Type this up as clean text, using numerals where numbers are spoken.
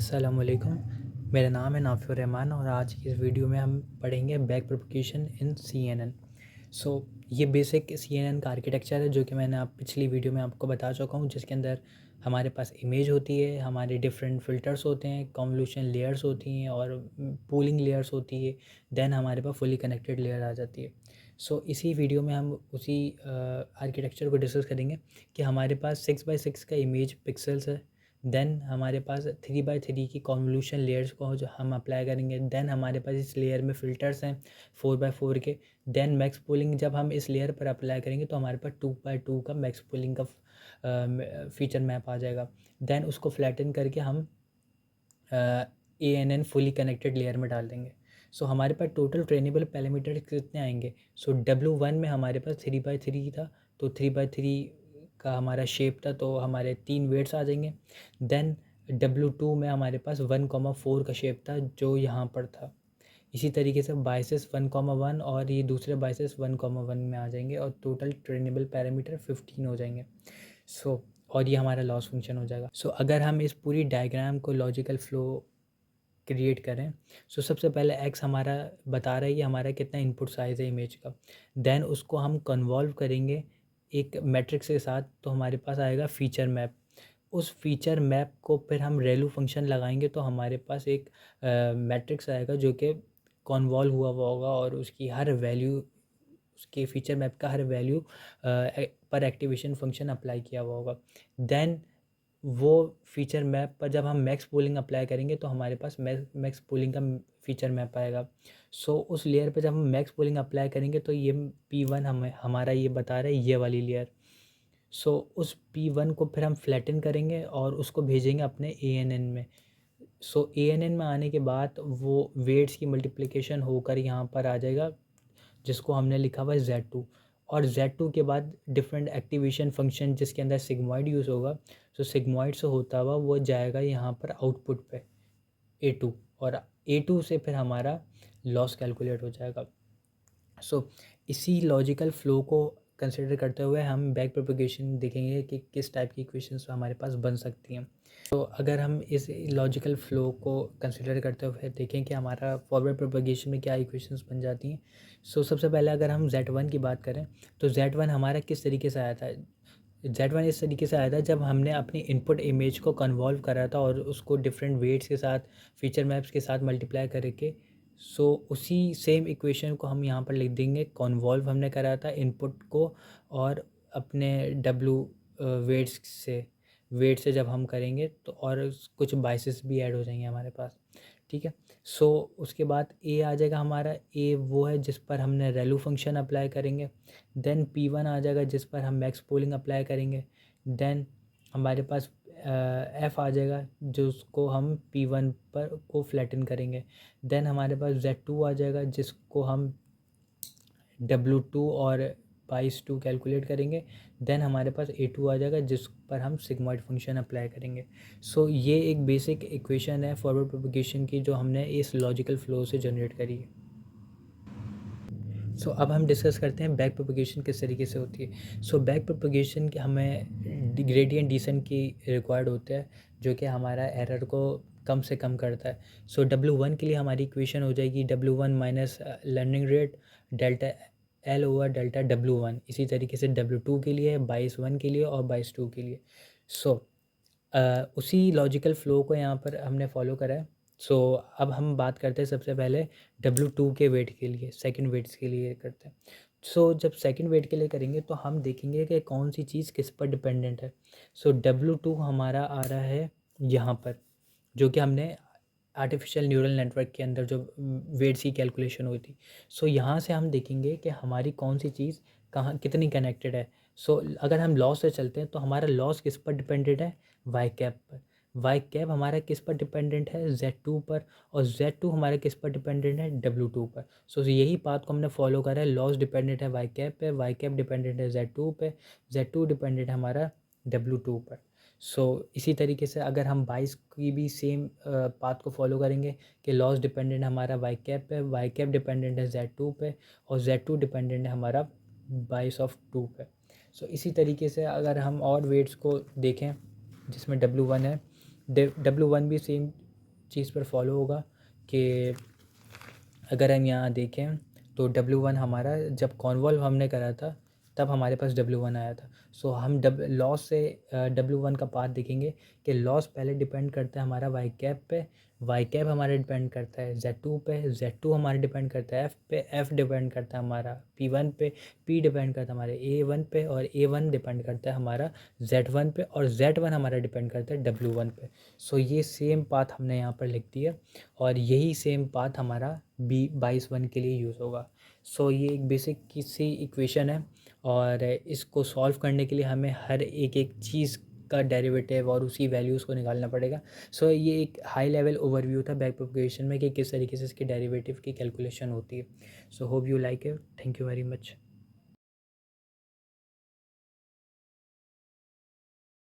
अस्सलामुअलैकुम। मेरा नाम है नाफ़िउर रहमान और आज की इस वीडियो में हम पढ़ेंगे बैक प्रोपगेशन इन CNN। सो ये बेसिक CNN का आर्किटेक्चर है जो कि मैंने आप पिछली वीडियो में आपको बता चुका हूँ, जिसके अंदर हमारे पास इमेज होती है, हमारे डिफरेंट फ़िल्टर्स होते हैं, कन्वोल्यूशन लेयर्स होती हैं और पूलिंग लेयर्स होती है। देन हमारे पास फुली कनेक्टेड लेयर आ जाती है। सो इसी वीडियो में हम उसी आर्किटेक्चर को डिस्कस करेंगे कि हमारे पास 6x6 का इमेज पिक्सल्स है। देन हमारे पास 3x3 की कॉन्वोल्यूशन लेयर्स को जो हम अप्लाई करेंगे। देन हमारे पास इस लेयर में फ़िल्टर्स हैं 4x4 के। देन मैक्स पूलिंग जब हम इस लेयर पर अप्लाई करेंगे तो हमारे पास 2x2 का मैक्स पूलिंग का फीचर मैप आ जाएगा। देन उसको फ्लैटन करके हम ANN फुली कनेक्टेड लेयर में डाल देंगे। सो हमारे पास टोटल ट्रेनेबल पैरामीटर कितने आएंगे? सो W1 में हमारे पास 3x3 था, तो 3x3 का हमारा शेप था, तो हमारे 3 वेट्स आ जाएंगे। देन W2 में हमारे पास 1,4 का शेप था जो यहाँ पर था। इसी तरीके से बाइसेस 1,1 और ये दूसरे बाइसेस 1,1 में आ जाएंगे और टोटल ट्रेनेबल पैरामीटर 15 हो जाएंगे। सो और ये हमारा लॉस फंक्शन हो जाएगा। सो अगर हम इस पूरी डायग्राम को लॉजिकल फ्लो क्रिएट करें, सो सबसे पहले एक्स हमारा बता रहा है ये हमारा कितना इनपुट साइज़ है इमेज का। देन उसको हम कन्वॉल्व करेंगे एक मैट्रिक्स के साथ, तो हमारे पास आएगा फीचर मैप। उस फीचर मैप को फिर हम रेलू फंक्शन लगाएंगे तो हमारे पास एक मैट्रिक्स आएगा जो कि कन्वॉल्व हुआ होगा और उसकी हर वैल्यू, उसके फीचर मैप का हर वैल्यू पर एक्टिवेशन फंक्शन अप्लाई किया हुआ होगा। देन वो फीचर मैप पर जब हम मैक्स पूलिंग अप्लाई करेंगे तो हमारे पास मैक्स पूलिंग का फीचर मैप आएगा। सो उस लेयर पे जब हम मैक्स पूलिंग अप्लाई करेंगे तो ये P1 हमारा ये बता रहा है ये वाली लेयर। सो उस P1 को फिर हम फ्लैटन करेंगे और उसको भेजेंगे अपने ANN में। सो ANN में आने के बाद वो वेट्स की मल्टीप्लिकेशन होकर यहाँ पर आ जाएगा, जिसको हमने लिखा हुआ है Z2। और Z2 के बाद डिफरेंट एक्टिवेशन फंक्शन जिसके अंदर सिग्मॉइड यूज़ होगा। सो सिग्मॉइड से होता हुआ वो जाएगा यहाँ पर आउटपुट पे A2, और A2 से फिर हमारा लॉस कैलकुलेट हो जाएगा। सो इसी लॉजिकल फ़्लो को कंसिडर करते हुए हम बैक प्रोपगेशन देखेंगे कि किस टाइप की इक्वेशंस हमारे पास बन सकती हैं। तो अगर हम इस लॉजिकल फ़्लो को कंसिडर करते हुए देखें कि हमारा फॉरवर्ड प्रोपगेशन में क्या इक्वेशंस बन जाती हैं। सो सबसे पहले अगर हम Z1 की बात करें तो Z1 हमारा किस तरीके से आया था? Z1 इस तरीके से आया था जब हमने अपनी इनपुट इमेज को कन्वॉल्व करा था और उसको डिफरेंट वेट्स के साथ फीचर मैप्स के साथ मल्टीप्लाई करके। सो उसी सेम इक्वेशन को हम यहाँ पर लिख देंगे। कन्वॉल्व हमने करा था इनपुट को और अपने W वेट से जब हम करेंगे तो और कुछ बाइसेस भी ऐड हो जाएंगे हमारे पास। ठीक है। सो उसके बाद ए आ जाएगा हमारा। ए वो है जिस पर हमने रेलू फंक्शन अप्लाई करेंगे। देन P1 आ जाएगा जिस पर हम मैक्स पोलिंग अप्लाई करेंगे। देन हमारे पास एफ़ आ जाएगा जो उसको हम P1 पर को फ्लैटन करेंगे। देन हमारे पास Z2 आ जाएगा जिसको हम W2 और 22 कैलकुलेट करेंगे। देन हमारे पास A2 आ जाएगा जिस पर हम सिग्मॉइड फंक्शन अप्लाई करेंगे। सो ये एक बेसिक इक्वेशन है फॉरवर्ड प्रोपगेशन की जो हमने इस लॉजिकल फ्लो से जनरेट करी है। सो अब हम डिस्कस करते हैं बैक प्रोपगेशन किस तरीके से होती है। सो बैक प्रोपगेशन के हमें ग्रेडियंट डिसेंट की रिक्वायर्ड होता है जो कि हमारा एरर को कम से कम करता है। सो W1 के लिए हमारी इक्वेशन हो जाएगी W1 minus learning rate delta L over delta W1। इसी तरीके से W2 के लिए, 22 के लिए और 22 के लिए। सो उसी लॉजिकल फ़्लो को यहाँ पर हमने फॉलो करा है। सो अब हम बात करते हैं सबसे पहले W2 के वेट के लिए, सेकंड वेट्स के लिए करते हैं। सो जब सेकंड वेट के लिए करेंगे तो हम देखेंगे कि कौन सी चीज़ किस पर डिपेंडेंट है। सो W2 हमारा आ रहा है यहाँ पर, जो कि हमने आर्टिफिशियल न्यूरल नेटवर्क के अंदर जो वेट्स की कैलकुलेशन हुई थी। सो यहाँ से हम देखेंगे कि हमारी कौन सी चीज़ कहाँ कितनी कनेक्टेड है। सो अगर हम लॉस से चलते हैं तो हमारा लॉस किस पर डिपेंडेंट है? वाई कैप पर। वाई कैप हमारा किस पर डिपेंडेंट है? Z2 पर। और Z2 हमारा किस पर डिपेंडेंट है? W2 पर। सो यही बात को हमने फॉलो करा है। लॉस डिपेंडेंट है वाई कैप पे, वाई कैप डिपेंडेंट है Z2 पे, Z2 डिपेंडेंट है हमारा W2 पर। सो इसी तरीके से अगर हम 22 की भी सेम पाथ को फॉलो करेंगे कि लॉस डिपेंडेंट हमारा वाई कैप पे, वाई कैप डिपेंडेंट है Z2 पे और Z2 डिपेंडेंट है हमारा 22 पे। सो इसी तरीके से अगर हम और वेट्स को देखें जिसमें W1 है, W1 भी सेम चीज़ पर फॉलो होगा कि अगर हम यहाँ देखें तो W1 हमारा जब कॉन्वॉल्व हमने करा था तब हमारे पास W1 आया था। सो हम लॉस से W1 का पाथ देखेंगे कि लॉस पहले डिपेंड करता है हमारा वाई कैप पे, वाई कैप हमारा डिपेंड करता है Z2 पे, Z2 हमारा डिपेंड करता है F पे, F डिपेंड करता है हमारा P1 पे, P डिपेंड करता है हमारे A1 पे, और A1 डिपेंड करता है हमारा Z1 पे, और Z1 हमारा डिपेंड करता है W1 पे। सो ये सेम पाथ हमने यहाँ पर लिख दिया और यही सेम पाथ हमारा B22 के लिए यूज़ होगा। सो ये एक बेसिक सी इक्वेशन है और इसको सॉल्व करने के लिए हमें हर एक एक चीज़ का डेरिवेटिव और उसी वैल्यूज़ को निकालना पड़ेगा। सो ये एक हाई लेवल ओवरव्यू था बैक प्रोपगेशन में कि किस तरीके से इसके डेरिवेटिव की कैलकुलेशन होती है। So hope you like it. Thank you very much.